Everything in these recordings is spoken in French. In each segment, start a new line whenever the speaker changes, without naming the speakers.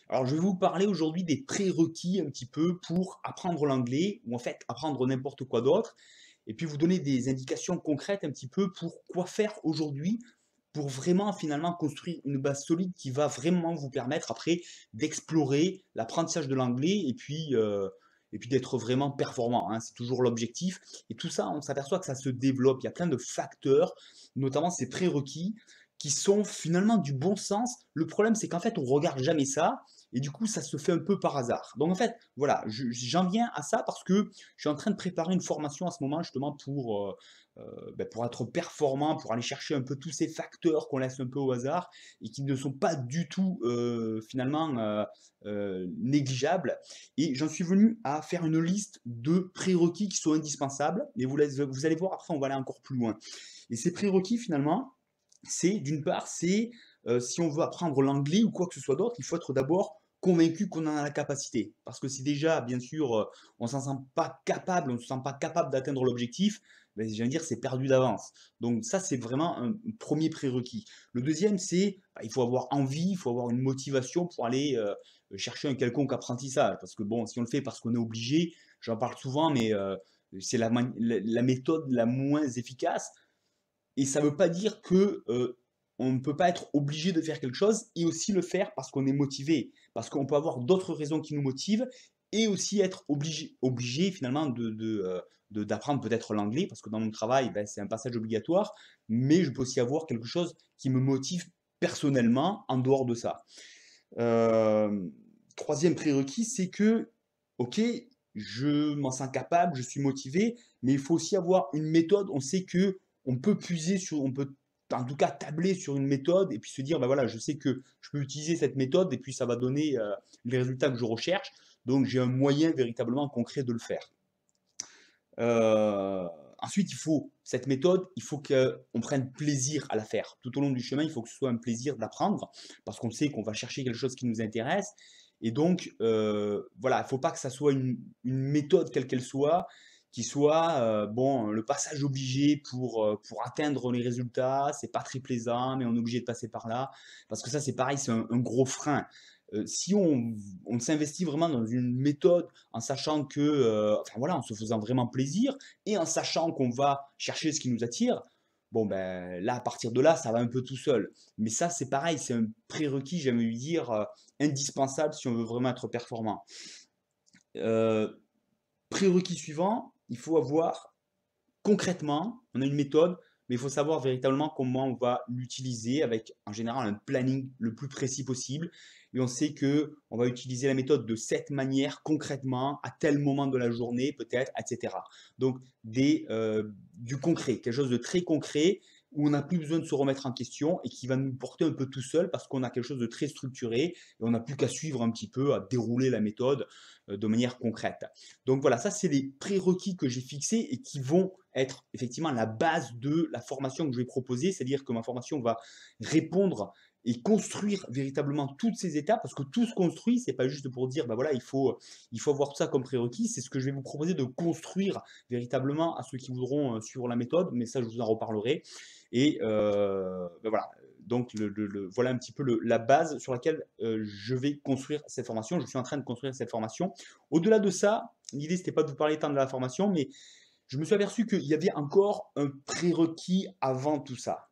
Alors, je vais vous parler aujourd'hui des prérequis un petit peu pour apprendre l'anglais ou en fait apprendre n'importe quoi d'autre et puis vous donner des indications concrètes un petit peu pour quoi faire aujourd'hui pour vraiment finalement construire une base solide qui va vraiment vous permettre après d'explorer l'apprentissage de l'anglais et puis d'être vraiment performant, hein. C'est toujours l'objectif. Et tout ça, on s'aperçoit que ça se développe. Il y a plein de facteurs, notamment ces prérequis, qui sont finalement du bon sens. Le problème, c'est qu'en fait, on regarde jamais ça. Et du coup, ça se fait un peu par hasard. Donc en fait, voilà, j'en viens à ça parce que je suis en train de préparer une formation à ce moment justement pour être performant, pour aller chercher un peu tous ces facteurs qu'on laisse un peu au hasard et qui ne sont pas du tout négligeables. Et j'en suis venu à faire une liste de prérequis qui sont indispensables. Et vous allez voir, après, on va aller encore plus loin. Et ces prérequis, finalement, c'est d'une part, c'est si on veut apprendre l'anglais ou quoi que ce soit d'autre, il faut être d'abord convaincu qu'on en a la capacité. Parce que si déjà, bien sûr, on ne s'en sent pas capable, on ne se sent pas capable d'atteindre l'objectif, ben, je viens de dire, c'est perdu d'avance. Donc ça, c'est vraiment un premier prérequis. Le deuxième, c'est bah, il faut avoir envie, il faut avoir une motivation pour aller chercher un quelconque apprentissage. Parce que bon, si on le fait parce qu'on est obligé, j'en parle souvent, mais c'est la méthode la moins efficace. Et ça ne veut pas dire que on ne peut pas être obligé de faire quelque chose et aussi le faire parce qu'on est motivé. Parce qu'on peut avoir d'autres raisons qui nous motivent et aussi être obligé finalement d'apprendre peut-être l'anglais, parce que dans mon travail, ben, c'est un passage obligatoire, mais je peux aussi avoir quelque chose qui me motive personnellement en dehors de ça. Euh, Troisième prérequis, c'est que, ok, je m'en sens capable, je suis motivé, mais il faut aussi avoir une méthode. On sait que on peut puiser sur, on peut en tout cas tabler sur une méthode et puis se dire, ben voilà, je sais que je peux utiliser cette méthode et puis ça va donner les résultats que je recherche. Donc j'ai un moyen véritablement concret de le faire. Ensuite, il faut cette méthode, il faut qu'on prenne plaisir à la faire. Tout au long du chemin, il faut que ce soit un plaisir d'apprendre, parce qu'on sait qu'on va chercher quelque chose qui nous intéresse. Et donc, voilà, il ne faut pas que ça soit une méthode quelle qu'elle soit, qui soit bon, le passage obligé pour atteindre les résultats. C'est pas très plaisant, mais on est obligé de passer par là. Parce que ça, c'est pareil, c'est un gros frein. Si on s'investit vraiment dans une méthode en sachant que, enfin voilà, en se faisant vraiment plaisir et en sachant qu'on va chercher ce qui nous attire, bon ben là, à partir de là, ça va un peu tout seul. Mais ça, c'est pareil, c'est un prérequis, j'aime lui dire, indispensable si on veut vraiment être performant. Euh, Prérequis suivant, il faut avoir concrètement, on a une méthode, mais il faut savoir véritablement comment on va l'utiliser avec en général un planning le plus précis possible. Et on sait que on va utiliser la méthode de cette manière concrètement à tel moment de la journée peut-être, etc. Donc du concret, quelque chose de très concret où on n'a plus besoin de se remettre en question et qui va nous porter un peu tout seul parce qu'on a quelque chose de très structuré et on n'a plus qu'à suivre un petit peu, à dérouler la méthode de manière concrète. Donc voilà, ça c'est les prérequis que j'ai fixés et qui vont être effectivement la base de la formation que je vais proposer, c'est-à-dire que ma formation va répondre et construire véritablement toutes ces étapes, parce que tout se construit, c'est pas juste pour dire, bah voilà, il faut avoir tout ça comme prérequis, c'est ce que je vais vous proposer de construire véritablement à ceux qui voudront suivre la méthode, mais ça je vous en reparlerai. Et ben voilà, donc voilà un petit peu la base sur laquelle je vais construire cette formation, je suis en train de construire cette formation. Au-delà de ça, l'idée c'était pas de vous parler tant de la formation, mais je me suis aperçu qu'il y avait encore un prérequis avant tout ça.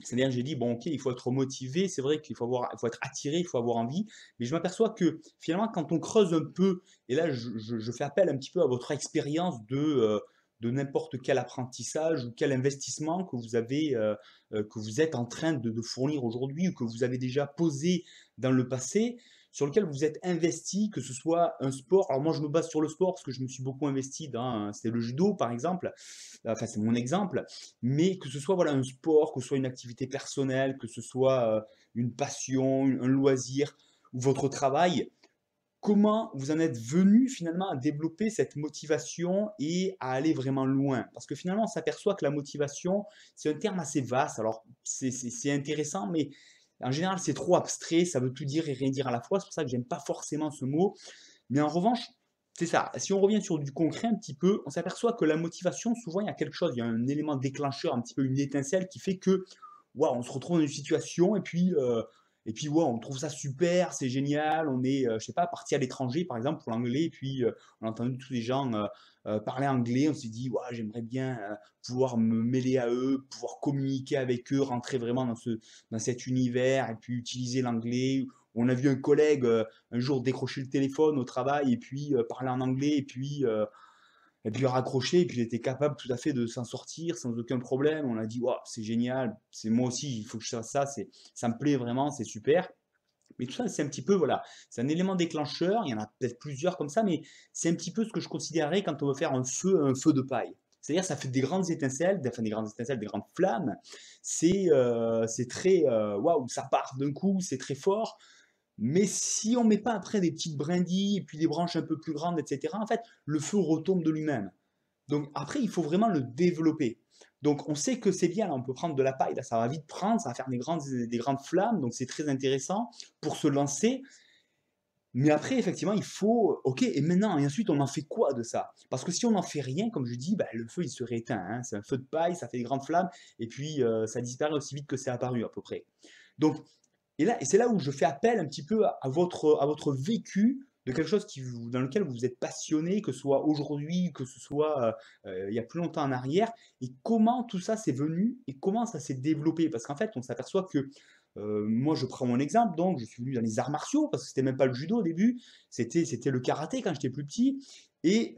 C'est-à-dire, j'ai dit, bon, ok, il faut être motivé, c'est vrai qu'il faut il faut être attiré, il faut avoir envie, mais je m'aperçois que finalement, quand on creuse un peu, et là, je fais appel un petit peu à votre expérience de n'importe quel apprentissage ou quel investissement que vous avez, que vous êtes en train de fournir aujourd'hui ou que vous avez déjà posé dans le passé, sur lequel vous êtes investi, que ce soit un sport. Alors moi, je me base sur le sport parce que je me suis beaucoup investi dans, c'était le judo par exemple, enfin c'est mon exemple, mais que ce soit voilà, un sport, que ce soit une activité personnelle, que ce soit une passion, un loisir ou votre travail, comment vous en êtes venu finalement à développer cette motivation et à aller vraiment loin? Parce que finalement, on s'aperçoit que la motivation, c'est un terme assez vaste. Alors, c'est intéressant, mais en général, c'est trop abstrait, ça veut tout dire et rien dire à la fois. C'est pour ça que j'aime pas forcément ce mot. Mais en revanche, c'est ça. Si on revient sur du concret un petit peu, on s'aperçoit que la motivation, souvent, il y a quelque chose, il y a un élément déclencheur, un petit peu une étincelle qui fait que, waouh, on se retrouve dans une situation et puis ouais, on trouve ça super, c'est génial, on est, je sais pas, parti à l'étranger par exemple pour l'anglais et puis, on a entendu tous les gens, parler anglais, on s'est dit: «Waouh, j'aimerais bien, pouvoir me mêler à eux, pouvoir communiquer avec eux, rentrer vraiment dans cet univers et puis utiliser l'anglais». On a vu un collègue, un jour décrocher le téléphone au travail et puis, parler en anglais et puis raccrocher et puis il était capable tout à fait de s'en sortir sans aucun problème. On a dit: «Waouh, c'est génial, c'est moi aussi, il faut que je fasse ça, ça me plaît vraiment, c'est super». Mais tout ça, c'est un petit peu, voilà, c'est un élément déclencheur, il y en a peut-être plusieurs comme ça, mais c'est un petit peu ce que je considérerais quand on veut faire un feu de paille. C'est-à-dire ça fait des grandes étincelles, enfin des grandes étincelles, des grandes flammes. C'est très, waouh, ça part d'un coup, c'est très fort. Mais si on met pas après des petites brindilles et puis des branches un peu plus grandes et cetera, en fait, le feu retombe de lui-même. Donc après, il faut vraiment le développer. Donc on sait que c'est bien, là, on peut prendre de la paille, là, ça va vite prendre, ça va faire des grandes flammes, donc c'est très intéressant pour se lancer. Mais après, effectivement, il faut, ok, et maintenant, et ensuite, on en fait quoi de ça? Parce que si on n'en fait rien, comme je dis, bah, le feu, il se rééteint, hein. C'est un feu de paille, ça fait des grandes flammes, et puis ça disparaît aussi vite que c'est apparu, à peu près. Donc, et c'est là où je fais appel un petit peu à votre vécu de quelque chose dans lequel vous êtes passionné, que ce soit aujourd'hui, que ce soit il y a plus longtemps en arrière, et comment tout ça s'est venu et comment ça s'est développé. Parce qu'en fait, on s'aperçoit que moi, je prends mon exemple, donc je suis venu dans les arts martiaux, parce que c'était même pas le judo au début, c'était le karaté quand j'étais plus petit. Et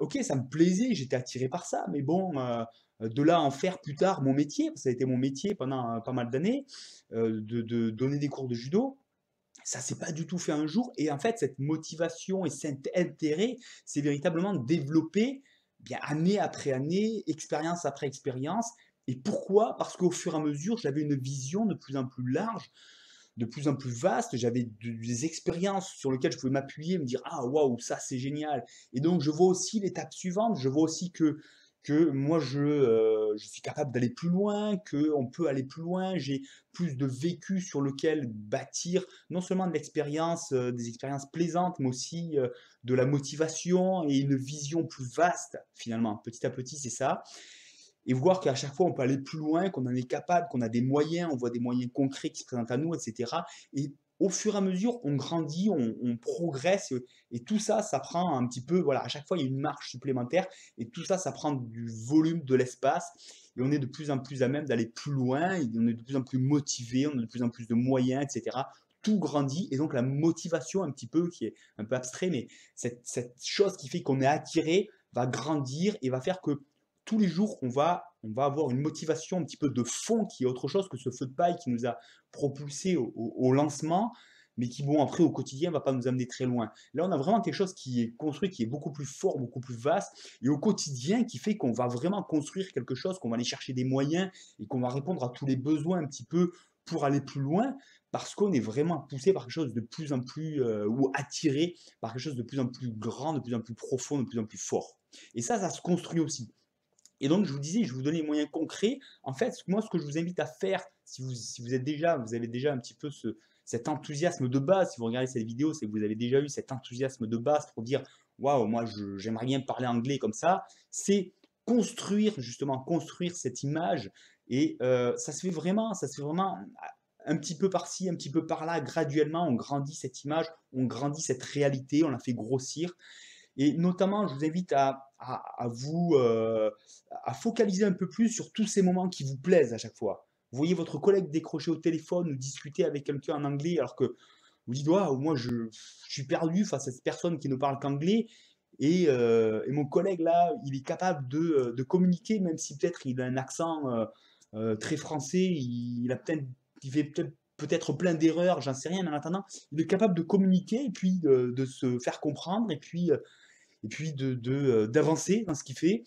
ok, ça me plaisait, j'étais attiré par ça, mais bon, de là à en faire plus tard mon métier, parce que ça a été mon métier pendant pas mal d'années, de donner des cours de judo, ça s'est pas du tout fait un jour. Et en fait, cette motivation et cet intérêt s'est véritablement développé bien année après année, expérience après expérience. Et pourquoi? Parce qu'au fur et à mesure, j'avais une vision de plus en plus large, de plus en plus vaste. J'avais des expériences sur lesquelles je pouvais m'appuyer, me dire ah waouh, ça c'est génial. Et donc je vois aussi l'étape suivante. Je vois aussi que moi je suis capable d'aller plus loin, qu'on peut aller plus loin. J'ai plus de vécu sur lequel bâtir non seulement de l'expérience, des expériences plaisantes, mais aussi de la motivation et une vision plus vaste finalement. Petit à petit, c'est ça et voir qu'à chaque fois on peut aller plus loin, qu'on en est capable, qu'on a des moyens, on voit des moyens concrets qui se présentent à nous, etc. Et au fur et à mesure, on grandit, on progresse, et tout ça, ça prend un petit peu, voilà, à chaque fois il y a une marche supplémentaire, et tout ça, ça prend du volume, de l'espace, et on est de plus en plus à même d'aller plus loin, et on est de plus en plus motivé, on a de plus en plus de moyens, etc. Tout grandit, et donc la motivation un petit peu, qui est un peu abstrait, mais cette chose qui fait qu'on est attiré, va grandir et va faire que tous les jours, on va avoir une motivation un petit peu de fond qui est autre chose que ce feu de paille qui nous a propulsé au lancement, mais qui, bon, après, au quotidien, ne va pas nous amener très loin. Là, on a vraiment quelque chose qui est construit, qui est beaucoup plus fort, beaucoup plus vaste, et au quotidien, qui fait qu'on va vraiment construire quelque chose, qu'on va aller chercher des moyens, et qu'on va répondre à tous les besoins un petit peu pour aller plus loin, parce qu'on est vraiment poussé par quelque chose de plus en plus, ou attiré par quelque chose de plus en plus grand, de plus en plus profond, de plus en plus fort. Et ça se construit aussi. Et donc, je vous disais, je vous donnais les moyens concrets. En fait, moi, ce que je vous invite à faire, si vous êtes déjà, vous avez déjà un petit peu cet enthousiasme de base, si vous regardez cette vidéo, c'est que vous avez déjà eu cet enthousiasme de base pour dire, waouh, moi, j'aimerais bien parler anglais comme ça. C'est construire, justement, construire cette image. Et ça se fait vraiment un petit peu par-ci, un petit peu par-là, graduellement, on grandit cette image, on grandit cette réalité, on la fait grossir. Et notamment, je vous invite à vous à focaliser un peu plus sur tous ces moments qui vous plaisent à chaque fois. Vous voyez votre collègue décrocher au téléphone ou discuter avec quelqu'un en anglais alors que vous dites waouh, moi je suis perdu face à cette personne qui ne parle qu'anglais et mon collègue là, il est capable de communiquer même si peut-être il a un accent très français, il fait peut-être plein d'erreurs, j'en sais rien, mais en attendant, il est capable de communiquer et puis de se faire comprendre et puis d'avancer dans ce qu'il fait.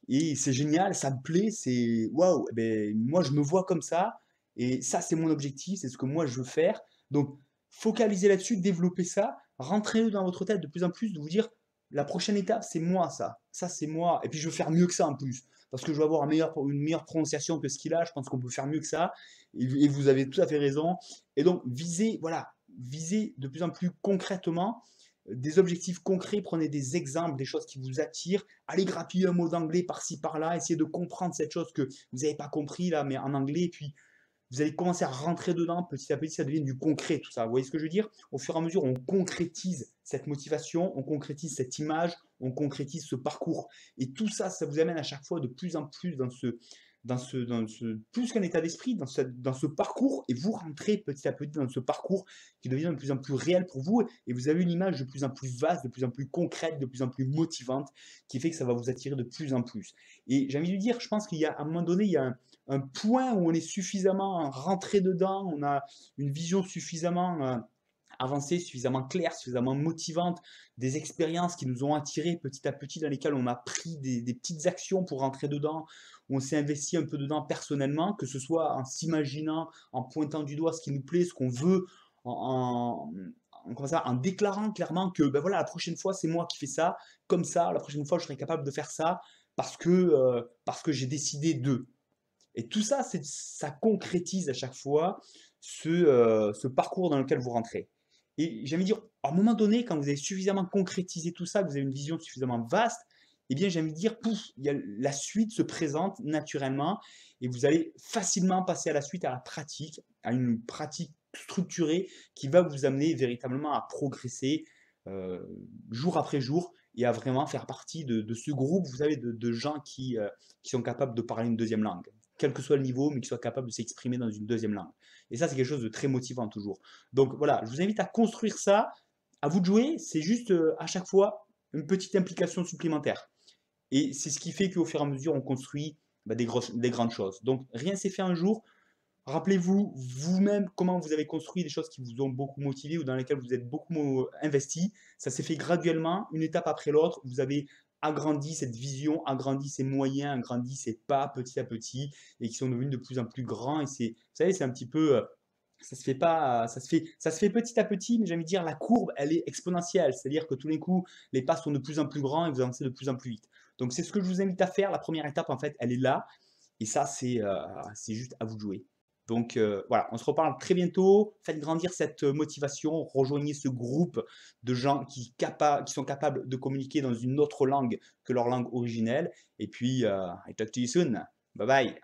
Et c'est génial, ça me plaît, c'est waouh, eh ben, moi je me vois comme ça, et ça c'est mon objectif, c'est ce que moi je veux faire. Donc focalisez là-dessus, développez ça, rentrez dans votre tête de plus en plus, de vous dire la prochaine étape c'est moi ça c'est moi, et puis je veux faire mieux que ça en plus, parce que je veux avoir une meilleure prononciation que ce qu'il a, je pense qu'on peut faire mieux que ça, et vous avez tout à fait raison. Et donc visez, voilà, visez de plus en plus concrètement des objectifs concrets, prenez des exemples, des choses qui vous attirent, allez grappiller un mot d'anglais par-ci par-là, essayez de comprendre cette chose que vous n'avez pas compris là, mais en anglais, et puis vous allez commencer à rentrer dedans, petit à petit, ça devient du concret, tout ça. Vous voyez ce que je veux dire? Au fur et à mesure, on concrétise cette motivation, on concrétise cette image, on concrétise ce parcours. Et tout ça, ça vous amène à chaque fois de plus en plus dans ce plus qu'un état d'esprit, dans ce parcours, et vous rentrez petit à petit dans ce parcours qui devient de plus en plus réel pour vous, et vous avez une image de plus en plus vaste, de plus en plus concrète, de plus en plus motivante, qui fait que ça va vous attirer de plus en plus. Et j'ai envie de dire, je pense qu'il y a à un moment donné, il y a un point où on est suffisamment rentré dedans, on a une vision suffisamment avancée, suffisamment claire, suffisamment motivante, des expériences qui nous ont attirés petit à petit, dans lesquelles on a pris des petites actions pour rentrer dedans, où on s'est investi un peu dedans personnellement, que ce soit en s'imaginant, en pointant du doigt ce qui nous plaît, ce qu'on veut, en déclarant clairement que ben voilà, la prochaine fois c'est moi qui fais ça, comme ça, la prochaine fois je serai capable de faire ça, parce que j'ai décidé de. Et tout ça, ça concrétise à chaque fois ce parcours dans lequel vous rentrez. Et j'ai envie de dire, à un moment donné, quand vous avez suffisamment concrétisé tout ça, que vous avez une vision suffisamment vaste, eh bien, j'ai envie de dire, pouf, la suite se présente naturellement et vous allez facilement passer à la suite, à la pratique, à une pratique structurée qui va vous amener véritablement à progresser euh, jour après jour et à vraiment faire partie de ce groupe, vous savez, de gens qui sont capables de parler une deuxième langue, quel que soit le niveau, mais qui soit capable de s'exprimer dans une deuxième langue. Et ça, c'est quelque chose de très motivant toujours. Donc voilà, je vous invite à construire ça. À vous de jouer, c'est juste à chaque fois une petite implication supplémentaire. Et c'est ce qui fait qu'au fur et à mesure, on construit des grandes choses. Donc rien s'est fait un jour. Rappelez-vous vous-même comment vous avez construit des choses qui vous ont beaucoup motivé ou dans lesquelles vous êtes beaucoup investi. Ça s'est fait graduellement, une étape après l'autre. Vous avez agrandi cette vision, agrandi ses moyens, agrandi ses pas petit à petit et qui sont devenus de plus en plus grands. Et c'est, vous savez, c'est un petit peu, ça se fait pas, ça se fait petit à petit, mais j'ai envie de dire la courbe, elle est exponentielle. C'est-à-dire que tous les coups, les pas sont de plus en plus grands et vous avancez de plus en plus vite. Donc c'est ce que je vous invite à faire. La première étape, en fait, elle est là. Et ça, c'est juste à vous de jouer. Donc voilà, on se reparle très bientôt. Faites grandir cette motivation. Rejoignez ce groupe de gens qui sont capables de communiquer dans une autre langue que leur langue originelle. Et puis, I talk to you soon. Bye bye.